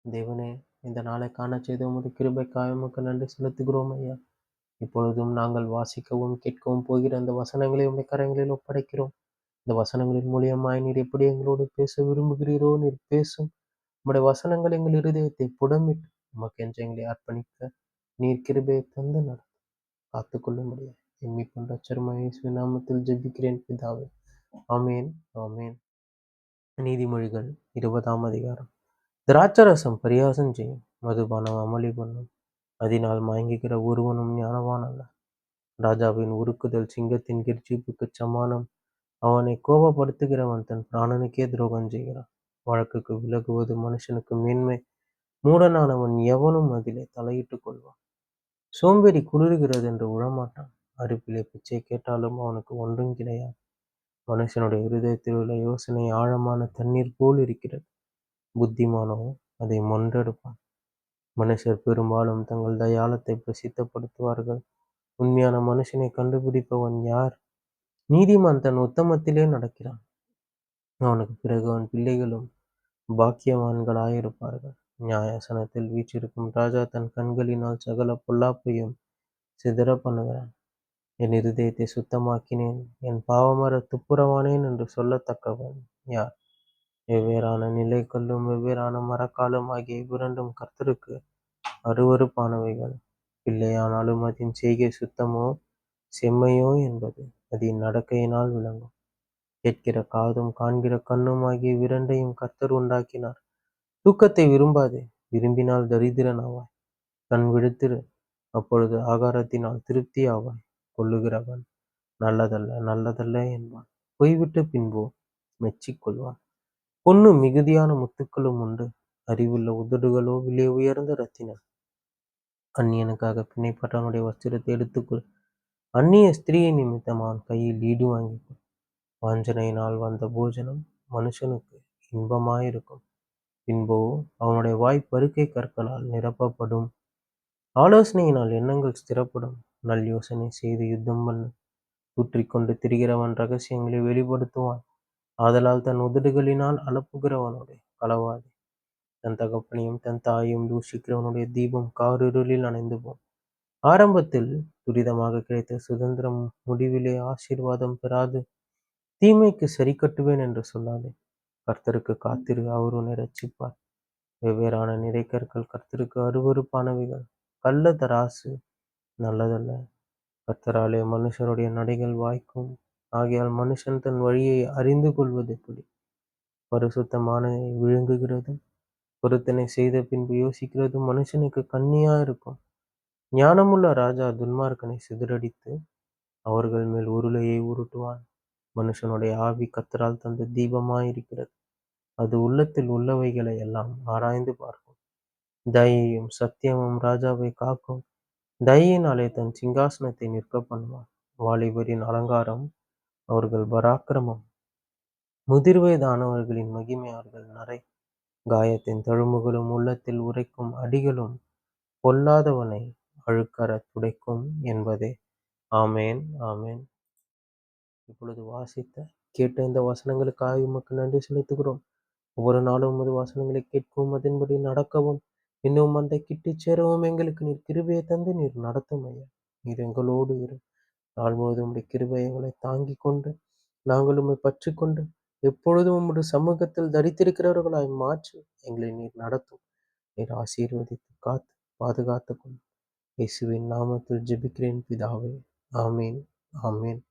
தேவனே, இந்த நாளை காணச் செய்த உமது கிருபைக்காக உமக்கு நன்றி செலுத்துகிறோம் ஐயா. இப்பொழுதும் நாங்கள் வாசிக்கவும் கேட்கவும் போகிற அந்த வசனங்களை உம்முடைய கரங்களில் ஒப்படைக்கிறோம். இந்த வசனங்களின் மூலியமாய் நீர் எப்படி எங்களோடு பேச விரும்புகிறீரோ நீர் பேசும். உம்முடைய வசனங்கள் எங்கள் இருதயத்தை புடமிட்டு உமக்கென்று எங்களை அர்ப்பணிக்க நீர் கிருபையை தந்து காத்துக்கொள்ளும்படியா என் மீட்பும் இரட்சகருமாகிய இயேசுவின் நாமத்தில் ஜெபிக்கிறேன் பிதாவே. ஆமென், ஆமென். நீதிமொழிகள் 20ஆம் அதிகாரம். திராட்சரசம் பரியாசம் செய்யும், மதுபானம் அமளி பண்ணும், அதனால் மயங்குகிற ஒருவனும் ஞானவான் அல்ல. ராஜாவின் உருக்குதல் சிங்கத்தின் கெர்ச்சிப்புக்குச் சமானம். அவனை கோபப்படுத்துகிறவன் தன் பிராணனுக்கே துரோகம் செய்கிறான். வழக்குக்கு விலகுவது மனுஷனுக்கு மேன்மை. மூடனானவன் எவனும் அதிலே தலையிட்டுக் கொள்வான். சோம்பேறி குளிர்கிறது என்று உழமாட்டான். அறுப்பிலே பிச்சை கேட்டாலும் அவனுக்கு ஒன்றும் கிடையாது. மனுஷனுடைய இருதயத்தில் உள்ள யோசனை ஆழமான தண்ணீர் போல் இருக்கிறது. புத்திமானோ அதை மொன்றெடுப்பான். மனுஷர் பெரும்பாலும் தங்கள் தயாளத்தை பிரசித்தப்படுத்துவார்கள். உண்மையான மனுஷனை கண்டுபிடிப்பவன் யார்? நீதிமான் தன் உத்தமத்திலே நடக்கிறான். அவனுக்கு பிறகு அவன் பிள்ளைகளும் பாக்கியவான்களாயிருப்பார்கள். நியாயாசனத்தில் வீற்றிருக்கும் ராஜா தன் கண்களினால் சகல பொல்லாப்பையும் சிதற பண்ணுகிறான். என் இருதயத்தை சுத்தமாக்கினேன், என் பாவமற துப்புரவானேன் என்று சொல்லத்தக்கவன் யார்? வெவ்வேறான நிலைக்கல்லும் வெவ்வேறான மரக்காலும் ஆகிய இவ்விரண்டும் கர்த்தருக்கு அருவருப்பானவைகள். பிள்ளையானாலும் அதன் செய்கை சுத்தமோ செம்மையோ என்பது அதன் நடக்கையினால் விளங்கும். கேட்கிற காதும் காண்கிற கண்ணும் ஆகிய இவ்விரண்டையும் கர்த்தர் உண்டாக்கினார். தூக்கத்தை விரும்பாதே, விரும்பினால் தரித்திரன் ஆவாய். கண் விழித்திரு, அப்பொழுது ஆகாரத்தினால் திருப்தி ஆவாய். கொல்லுகிறவன் நல்லதல்ல நல்லதல்ல என்பான், பொய்விட்டு பின்போ மெச்சிக்கொள்வான். பொன்னும் மிகுதியான முத்துக்களும் உண்டு, அறிவுள்ள உதடுகளோ விலை உயர்ந்த ரத்தினம். அந்நியனுக்காக பிணைப்பட்டவனுடைய வஸ்திரத்தை எடுத்துக்கொள். அந்நிய ஸ்திரீயை நிமித்தம் அவன் கையில் ஈடு வாங்கிக்கொள். வாஞ்சனையினால் வந்த போஜனம் மனுஷனுக்கு இன்பமாயிருக்கும், பின்போ அவனுடைய வாய் பருக்கை கற்களால் நிரப்பப்படும். ஆலோசனையினால் எண்ணங்கள் ஸ்திரப்படும். நல் யோசனை செய்து யுத்தம் பண்ணு. தூற்றிக்கொண்டு திரிகிறவன் ரகசியங்களை வெளிப்படுத்துவான். ஆதலால் தன் உதடுகளினால் அலப்புகிறவனோடு களவாதே. தன் தகப்பனையும் தன் தாயையும் தூஷிக்கிறவனுடைய தீபம் காரிருளில் அணைந்து போம். ஆரம்பத்தில் துரிதமாக கிடைத்த சுதந்திரம் முடிவிலே ஆசீர்வாதம் பெறாது. தீமைக்கு சரி கட்டுவேன் என்று சொல்லாதே. கர்த்தருக்கு காத்திரு, அவர் உன்னை ரட்சிப்பார். வெவ்வேறான நிறைக்கற்கள் கர்த்தருக்கு அருவருப்பானவைகள். கள்ள தராசு நல்லதல்ல. கர்த்தராலே மனுஷருடைய நடைகள் வாய்க்கும். ஆகையால் மனுஷன் தன் வழியை அறிந்து கொள்வது எப்படி? பரிசுத்தமானதை விழுங்குகிறதும் பொருத்தனை செய்த பின்பு யோசிக்கிறதும் மனுஷனுக்கு கண்ணியா இருக்கும். ஞானமுள்ள ராஜா துன்மார்க்கனை சிதறடித்து அவர்கள் மேல் உருளையை உருட்டுவான். மனுஷனுடைய ஆவி கர்த்தரால் தந்த தீபமாயிருக்கிறது. அது உள்ளத்தில் உள்ளவைகளை எல்லாம் ஆராய்ந்து பார்க்கும். தயையும் சத்தியமும் ராஜாவை காக்கும். தயையினாலே தன் சிங்காசனத்தை நிற்க பண்ணுவான். வாலிபரின் அலங்காரம் அவர்கள் பராக்கிரமம். முதிர்வயதானவர்களின் மகிமை அவர்கள் நரை. காயத்தின் தழும்புகளும் உள்ளத்தில் உரைக்கும் அடிகளும் பொல்லாதவனை அழுக்கறத் துடைக்கும் என்பதே. ஆமேன், ஆமேன். இப்பொழுது கேட்ட இந்த வசனங்களுக்காக உமக்கு நன்றி செலுத்துகிறோம். ஒவ்வொரு நாளும் உமது வசனங்களை கேட்கவும் அதன்படி நடக்கவும் இன்னும் அந்த கிட்டி சேரவும் எங்களுக்கு நீர் கிருபையை தந்து நீர் நடத்தும் ஐயா. நீர் எங்களோடு இரு. நாள் முழுவதும் உம்முடைய கிருபை எங்களை தாங்கி கொண்டு நாங்கள் உம்மை பற்றி கொண்டு எப்பொழுதும் உம்முடைய சமூகத்தில் தரித்திருக்கிறவர்களாய் மாற்றி எங்களை நீர் நடத்தும். நீர் ஆசீர்வதித்து காத்து பாதுகாத்துக் கொள்ளும். இயேசுவின் நாமத்தில் ஜெபிக்கிறேன் பிதாவே. ஆமீன், ஆமீன்.